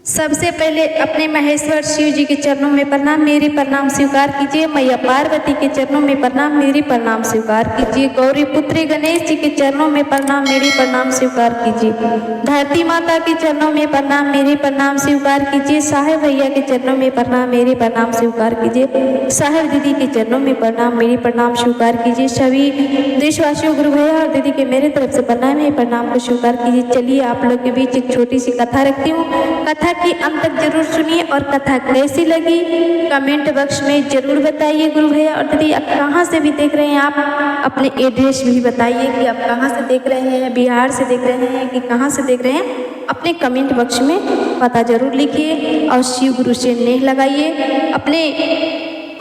सबसे पहले अपने महेश्वर शिव जी के चरणों में प्रणाम, मेरी प्रणाम स्वीकार कीजिए। मैया पार्वती के चरणों में प्रणाम, मेरी प्रणाम स्वीकार कीजिए। गौरी पुत्री गणेश जी के चरणों में प्रणाम, मेरी प्रणाम स्वीकार कीजिए। धरती माता के चरणों में प्रणाम, मेरी प्रणाम स्वीकार कीजिए। साहेब भैया के चरणों में प्रणाम, मेरी प्रणाम स्वीकार कीजिए। साहेब दीदी के चरणों में प्रणाम, मेरी प्रणाम स्वीकार कीजिए। सभी देशवासियों, गुरु भैया और दीदी के मेरे तरफ से प्रणाम है, प्रणाम को स्वीकार कीजिए। चलिए आप लोग के बीच एक छोटी सी कथा रखती हूँ। कथा की अंत तक जरूर सुनिए और कथा कैसी लगी कमेंट बॉक्स में जरूर बताइए। गुरु भैया और दीदी आप कहाँ से भी देख रहे हैं, आप अपने एड्रेस भी बताइए कि आप कहाँ से देख रहे हैं, बिहार से देख रहे हैं कि कहाँ से देख रहे हैं। अपने कमेंट बॉक्स में पता जरूर लिखिए और शिव गुरु से नेह लगाइए। अपने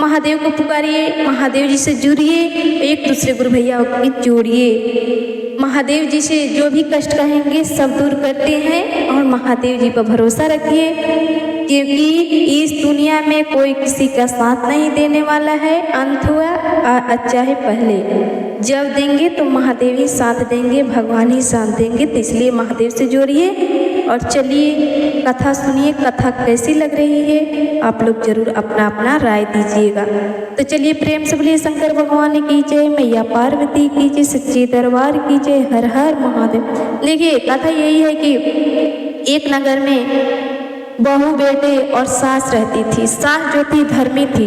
महादेव को पुकारिए, महादेव जी से जुड़िए, एक दूसरे गुरु भैया को जोड़िए। महादेव जी से जो भी कष्ट कहेंगे सब दूर करते हैं और महादेव जी पर भरोसा रखिए, क्योंकि इस दुनिया में कोई किसी का साथ नहीं देने वाला है। अंत हुआ अच्छा है पहले, जब देंगे तो महादेव ही साथ देंगे, भगवान ही साथ देंगे। तो इसलिए महादेव से जोड़िए और चलिए कथा सुनिए। कथा कैसी लग रही है आप लोग जरूर अपना अपना राय दीजिएगा। तो चलिए प्रेम से बोलिए शंकर भगवान की जय, मैया पार्वती की जय, सच्चे दरबार की जय, हर हर महादेव। देखिए कथा यही है कि एक नगर में बहू बेटे और सास रहती थी। सास जो थी धर्मी थी,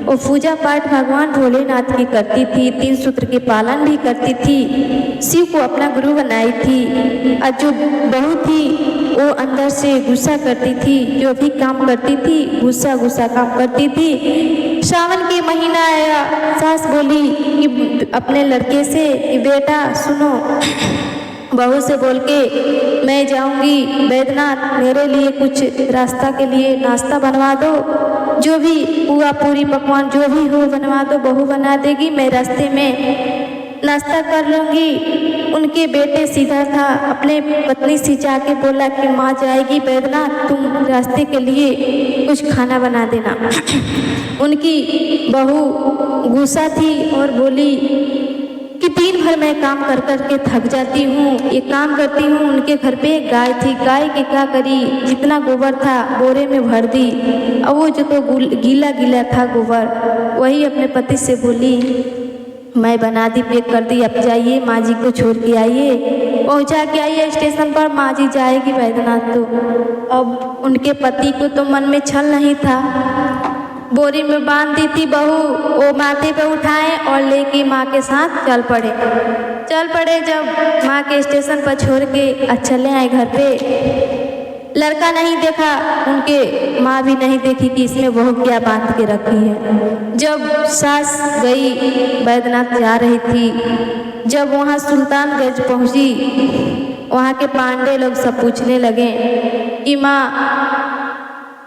वो पूजा पाठ भगवान भोलेनाथ की करती थी, 3 सूत्र के पालन भी करती थी, शिव को अपना गुरु बनाई थी। और जो बहू थी वो अंदर से गुस्सा करती थी, जो भी काम करती थी गुस्सा काम करती थी। सावन के महीना आया, सास बोली कि अपने लड़के से कि बेटा सुनो, बहू से बोल के मैं जाऊंगी बैद्यनाथ, मेरे लिए कुछ रास्ता के लिए नाश्ता बनवा दो, जो भी पुआ पूरी पकवान जो भी हो बनवा दो, बहू बना देगी, मैं रास्ते में नाश्ता कर लूँगी। उनके बेटे सीधा था, अपने पत्नी से जाके बोला कि माँ जाएगी बैद्यनाथ, तुम रास्ते के लिए कुछ खाना बना देना। उनकी बहू गुस्सा थी और बोली कि दिन भर मैं काम कर कर के थक जाती हूँ, एक काम करती हूँ। उनके घर पे एक गाय थी, गाय के क्या करी, जितना गोबर था बोरे में भर दी, और वो जो तो गीला गीला था गोबर, वही अपने पति से बोली मैं बना दी, पैक कर दी, अब जाइए माँ जी को छोड़ के आइए। पहुँचा के आइए स्टेशन पर, माँ जी जाएगी बैद्यनाथ। तो अब उनके पति को तो मन में छल नहीं था, बोरी में बांध दी थी बहू, वो माथे पे उठाए और लेके माँ के साथ चल पड़े। जब माँ के स्टेशन पर छोड़ के चले आए घर पे, लड़का नहीं देखा, उनके माँ भी नहीं देखी कि इसमें बहू क्या बांध के रखी है। जब सास गई बैद्यनाथ जा रही थी, जब वहाँ सुल्तानगंज पहुँची, वहाँ के पांडे लोग सब पूछने लगे कि माँ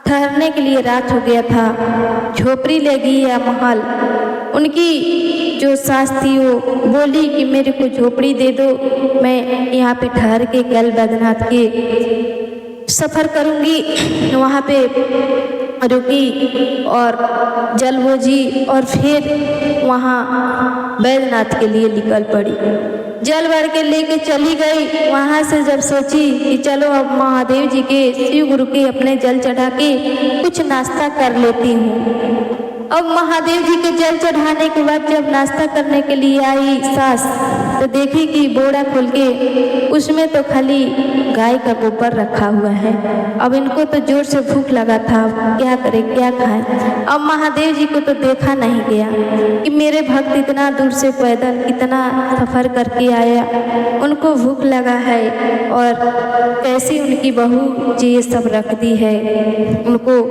ठहरने के लिए रात हो गया था, झोपड़ी ले गई या महल। उनकी जो सास थी वो बोली कि मेरे को झोपड़ी दे दो, मैं यहाँ पे ठहर के कल बैद्यनाथ के सफ़र करूँगी। वहाँ पे रुकी और जल बोझी और फिर वहाँ बैद्यनाथ के लिए निकल पड़ी। जल भर के लेके चली गई। वहाँ से जब सोची कि चलो अब महादेव जी के, शिव गुरु के अपने जल चढ़ा के कुछ नाश्ता कर लेती हूँ। अब महादेव जी के जल चढ़ाने के बाद जब नाश्ता करने के लिए आई सास, तो देखी कि बोरा खोल के उसमें तो खाली गाय का गोबर रखा हुआ है। अब इनको तो जोर से भूख लगा था, क्या करे क्या खाए। अब महादेव जी को तो देखा नहीं गया कि मेरे भक्त इतना दूर से पैदल इतना सफ़र करके आया, उनको भूख लगा है और कैसी उनकी बहू जी ये सब रख दी है, उनको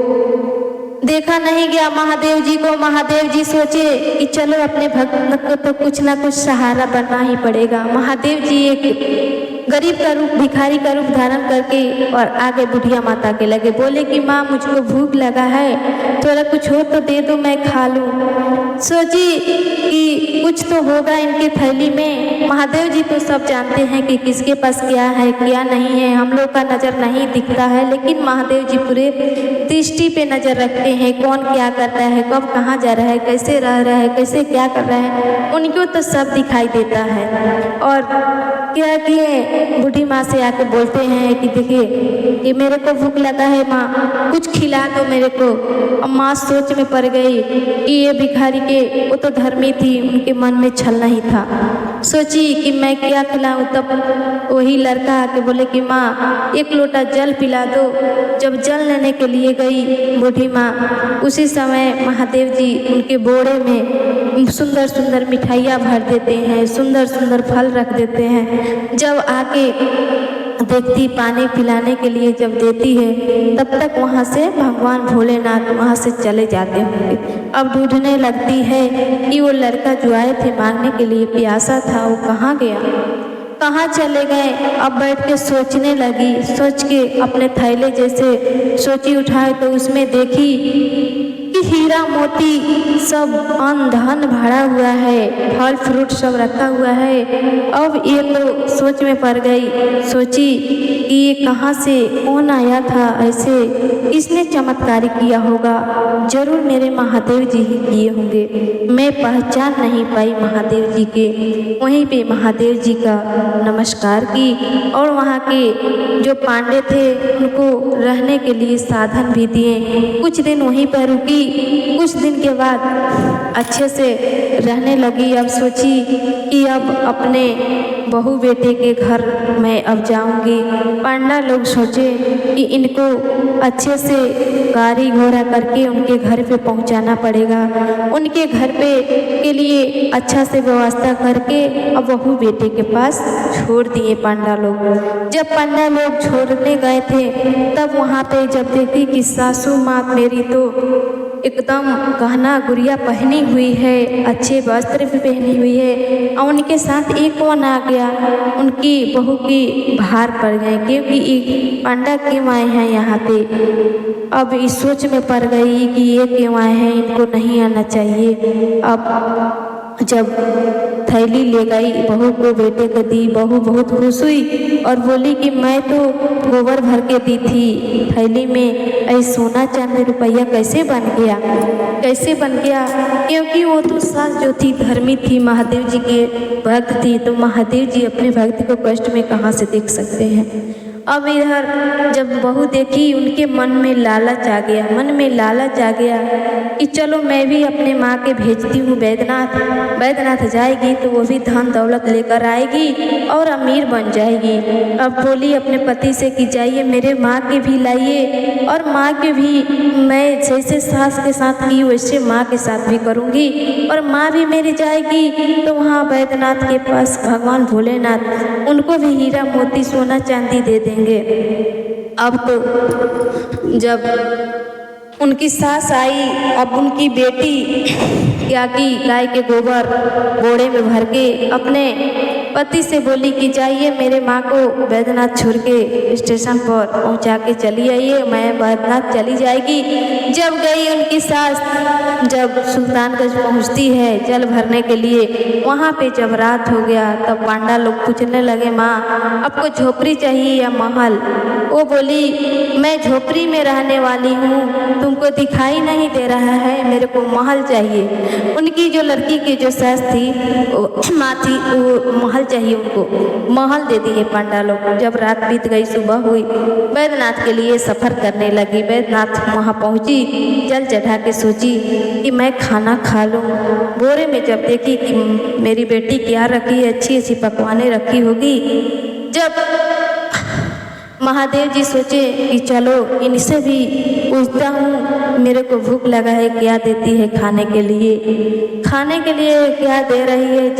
देखा नहीं गया महादेव जी को। महादेव जी सोचे कि चलो अपने भक्त को तो कुछ ना कुछ सहारा बनना ही पड़ेगा। महादेव जी एक गरीब का रूप, भिखारी का रूप धारण करके और आगे बुढ़िया माता के लगे, बोले कि माँ मुझको भूख लगा है, थोड़ा कुछ हो तो दे दो मैं खा लूँ। सोची कि कुछ तो होगा इनके थैली में। महादेव जी तो सब जानते हैं कि किसके पास क्या है क्या नहीं है, हम लोग का नज़र नहीं दिखता है, लेकिन महादेव जी पूरे दृष्टि पे नज़र रखते हैं, कौन क्या करता है, कब कहाँ जा रहा है, कैसे रह रहा है, कैसे क्या कर रहा है, उनको तो सब दिखाई देता है। और क्या किए बूढ़ी माँ से आके बोलते हैं कि देखिए कि मेरे को भूख लगा है माँ, कुछ खिला दो मेरे को। अब माँ सोच में पड़ गई कि ये भिखारी के, वो तो धर्मी थी, उनके मन में छल नहीं था। सोची कि मैं क्या खिलाऊं। तब वही लड़का आके बोले कि माँ एक लोटा जल पिला दो। जब जल लेने के लिए गई बूढ़ी माँ, उसी समय महादेव जी उनके बोरे में सुंदर सुंदर मिठाइयाँ भर देते हैं, सुंदर सुंदर फल रख देते हैं। जब आके देखती पानी पिलाने के लिए जब देती है, तब तक वहाँ से भगवान भोलेनाथ वहाँ से चले जाते होंगे। अब ढूंढने लगती है कि वो लड़का जो आए थे मांगने के लिए, प्यासा था, वो कहाँ गया, कहाँ चले गए। अब बैठ के सोचने लगी। सोच के अपने थैले जैसे सोची उठाए तो उसमें देखी कि हीरा मोती सब अन्न धन भरा हुआ है, फल फ्रूट सब रखा हुआ है। अब ये तो सोच में पड़ गई। सोची कि ये कहाँ से कौन आया था, ऐसे किसने चमत्कार किया होगा, जरूर मेरे महादेव जी ही किए होंगे। मैं पहचान नहीं पाई महादेव जी के। वहीं पे महादेव जी का नमस्कार की और वहाँ के जो पांडे थे उनको रहने के लिए साधन भी दिए। कुछ दिन वहीं पर रुकी। कुछ दिन के बाद अच्छे से रहने लगी। अब सोची कि अब अपने बहू बेटे के घर मैं अब जाऊंगी। पांडा लोग सोचे कि इनको अच्छे से गाड़ी घोड़ा करके उनके घर पे पहुंचाना पड़ेगा। उनके घर पे के लिए अच्छा से व्यवस्था करके अब बहू बेटे के पास छोड़ दिए पांडा लोग। जब पांडा लोग छोड़ने गए थे, तब वहाँ पे जब देखी कि सासू माँ मेरी तो एकदम गहना गुड़िया पहनी हुई है, अच्छे वस्त्र भी पहनी हुई है, और उनके साथ एक कौन आ गया, उनकी बहू की भार पड़ गए, क्योंकि पांडा क्यों आए हैं यहाँ पे। अब इस सोच में पड़ गई कि ये क्यों आए हैं, इनको नहीं आना चाहिए। अब जब थैली ले गई, बहू को बेटे को दी। बहू बहुत खुश हुई और बोली कि मैं तो गोबर भर के दी थी थैली में, ऐसे सोना चांदी रुपया कैसे बन गया, कैसे बन गया। क्योंकि वो तो सास जो थी धर्मी थी, महादेव जी के भक्त थी, तो महादेव जी अपने भक्त को कष्ट में कहाँ से देख सकते हैं। अब इधर जब बहू देखी, उनके मन में लालच आ गया, मन में लालच आ गया कि चलो मैं भी अपने माँ के भेजती हूँ बैद्यनाथ। बैद्यनाथ जाएगी तो वो भी धन दौलत लेकर आएगी और अमीर बन जाएगी। अब बोली अपने पति से कि जाइए मेरे माँ के भी लाइए, और माँ के भी मैं जैसे सास के साथ की वैसे माँ के साथ भी करूँगी, और माँ भी मेरी जाएगी तो वहाँ बैद्यनाथ के पास भगवान भोलेनाथ उनको भी हीरा मोती सोना चांदी दे देंगे। अब तो जब उनकी सास आई, अब उनकी बेटी क्या की, गाय के गोबर बोरे में भर के अपने पति से बोली कि जाइए मेरे माँ को बैद्यनाथ छोड़ के स्टेशन पर पहुँचा के चली आइए, मैं बैद्यनाथ चली जाएगी। जब गई उनकी सास, जब सुल्तानगंज पहुँचती है जल भरने के लिए, वहाँ पे जब रात हो गया तब पांडा लोग पूछने लगे माँ आपको झोपड़ी चाहिए या महल। वो बोली मैं झोपड़ी में रहने वाली हूँ, तुमको दिखाई नहीं दे रहा है, मेरे को महल चाहिए। उनकी जो लड़की की जो सास थी, माँ थी, वो महल चाहिए, उनको महल दे दिए पांडा लोग। जब रात बीत गई, सुबह हुई, बैद्यनाथ के लिए सफ़र करने लगी। बैद्यनाथ वहाँ पहुँची, जल चढ़ा के सोची कि मैं खाना खा लूँ। बोरे में जब देखी कि मेरी बेटी क्या रखी है, अच्छी अच्छी पकवानें रखी होगी। जब महादेव जी सोचे कि चलो इनसे भी पूछता हूँ, मेरे को भूख लगा है, क्या देती है खाने के लिए, खाने के लिए क्या दे रही है।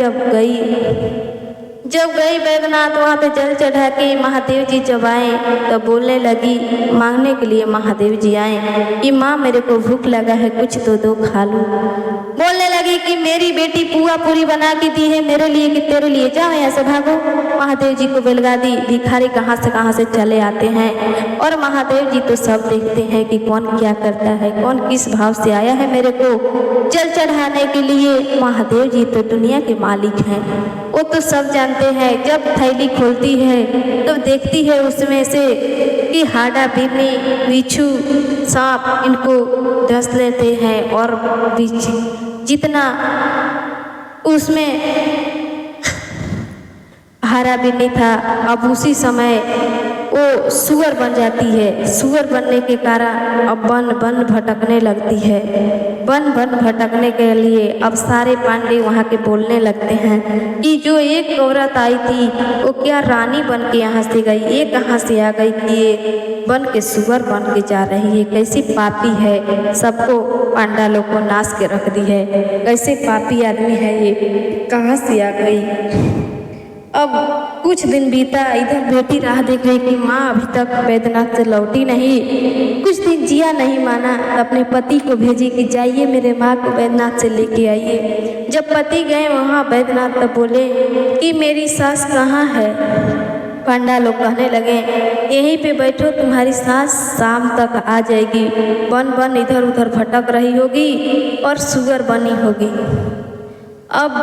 जब गई बैद्यनाथ वहाँ पे जल चढ़ा के महादेव जी जब आए तो बोलने लगी, मांगने के लिए महादेव जी आए कि माँ मेरे को भूख लगा है, कुछ तो दो खा लूँ। बोलने लगी कि मेरी बेटी पुआ पूरी बना के दी है मेरे लिए कि तेरे लिए, जाओ यहाँ से भागो। महादेव जी को बेलगा दी। भिखारी कहाँ से चले आते हैं, और महादेव जी तो सब देखते हैं कि कौन क्या करता है, कौन किस भाव से आया है मेरे को जल चढ़ाने के लिए। महादेव जी तो दुनिया के मालिक हैं, वो तो सब जानते हैं। जब थैली खोलती है तो देखती है उसमें से कि हाड़ा बिन्नी बिच्छू सांप इनको डस लेते हैं, और जितना उसमें हरा भी नहीं था। अब उसी समय वो सुअर बन जाती है। सुअर बनने के कारण अब वन वन भटकने लगती है। वन वन भटकने के लिए अब सारे पांडे वहाँ के बोलने लगते हैं कि जो एक औरत आई थी वो क्या रानी बन के यहाँ से गई, ये कहाँ से आ गई कि ये बन के सुअर बन के जा रही है, कैसी पापी है, सबको पांडा लोग को नाश के रख दी है, कैसे पापी आदमी है ये, कहाँ से आ गई। अब कुछ दिन बीता, इधर बेटी राह देख रही कि माँ अभी तक बैद्यनाथ से लौटी नहीं। कुछ दिन जिया नहीं माना, अपने पति को भेजी कि जाइए मेरे माँ को बैद्यनाथ से लेके आइए। जब पति गए वहाँ बैद्यनाथ तो बोले कि मेरी सास कहाँ है। पंडा लोग कहने लगे यहीं पे बैठो, तुम्हारी सास शाम तक आ जाएगी, बन बन इधर उधर भटक रही होगी और सुअर बनी होगी। अब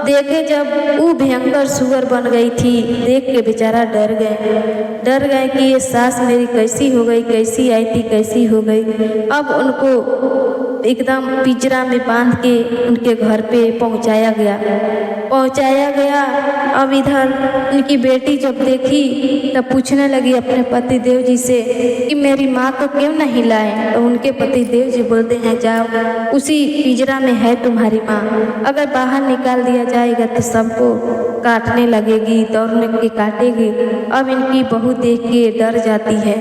देखे जब वो भयंकर सुअर बन गई थी, देख के बेचारा डर गए कि ये सास मेरी कैसी हो गई, कैसी आई थी कैसी हो गई। अब उनको एकदम पिंजरा में बांध के उनके घर पे पहुंचाया गया। अब इधर उनकी बेटी जब देखी तब पूछने लगी अपने पति देव जी से कि मेरी माँ को क्यों नहीं लाए। तो उनके पति देव जी बोलते हैं जाओ, उसी पिंजरा में है तुम्हारी माँ, अगर बाहर निकाल दिया जाएगा तो सबको काटने लगेगी, दौड़ने के काटेगी। अब इनकी बहू देख के डर जाती है।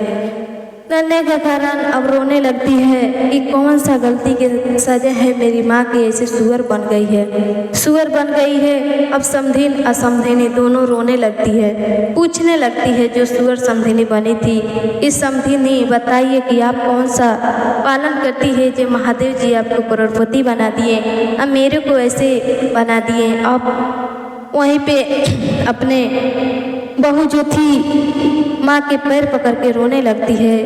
डरने के कारण अब रोने लगती है कि कौन सा गलती के सजा है मेरी माँ की, ऐसे सुअर बन गई है। अब समधिन असमधिनी दोनों रोने लगती है, पूछने लगती है जो सुअर समधिनी बनी थी, इस समधिनी बताइए कि आप कौन सा पालन करती है जो महादेव जी आपको करोड़पति बना दिए, अब मेरे को ऐसे बना दिए। अब वहीं पे अपने बहू जो थी माँ के पैर पकड़ के रोने लगती है,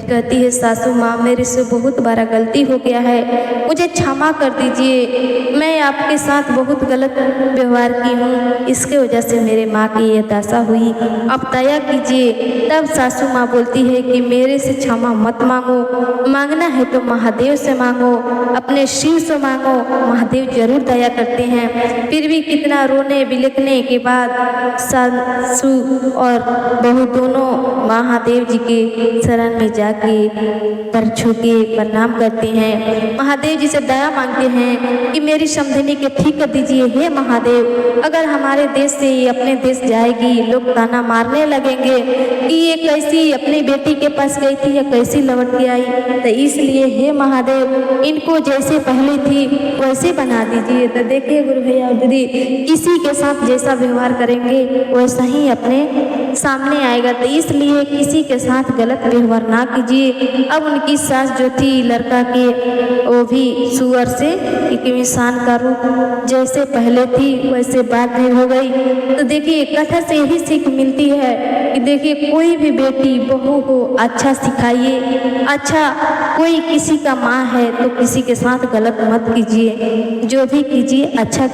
कहती है सासू माँ मेरे से बहुत बड़ा गलती हो गया है, मुझे क्षमा कर दीजिए, मैं आपके साथ बहुत गलत व्यवहार की हूँ, इसके वजह से मेरे माँ की ये दशा हुई, आप दया कीजिए। तब सासू माँ बोलती है कि मेरे से क्षमा मत मांगो, मांगना है तो महादेव से मांगो, अपने शिव से मांगो, महादेव जरूर दया करते हैं। फिर भी कितना रोने बिलखने के बाद सासू और बहू दोनों महादेव जी के शरण में जाके पैर छू के प्रणाम करते हैं, महादेव जी से दया मांगते हैं कि मेरी समधिनी के ठीक कर दीजिए। हे महादेव, अगर हमारे देश से ये अपने देश जाएगी, लोग ताना मारने लगेंगे कि ये कैसी अपनी बेटी के पास गई थी या कैसी लौट के आई, तो इसलिए हे महादेव इनको जैसे पहले थी वैसे बना दीजिए। तो देखिए गुरु भैया और दीदी, किसी के साथ जैसा व्यवहार करेंगे वैसा ही अपने सामने आएगा, तो इसलिए किसी के साथ गलत व्यवहार ना कीजिए। अब उनकी सास जो थी लड़का के, वो भी सुअर से एक इंसान का रूप जैसे पहले थी वैसे बाद में हो गई। तो देखिए कथा से यही सीख मिलती है कि देखिए कोई भी बेटी बहू को अच्छा सिखाइए, अच्छा कोई किसी का माँ है तो किसी के साथ गलत मत कीजिए, जो भी कीजिए अच्छा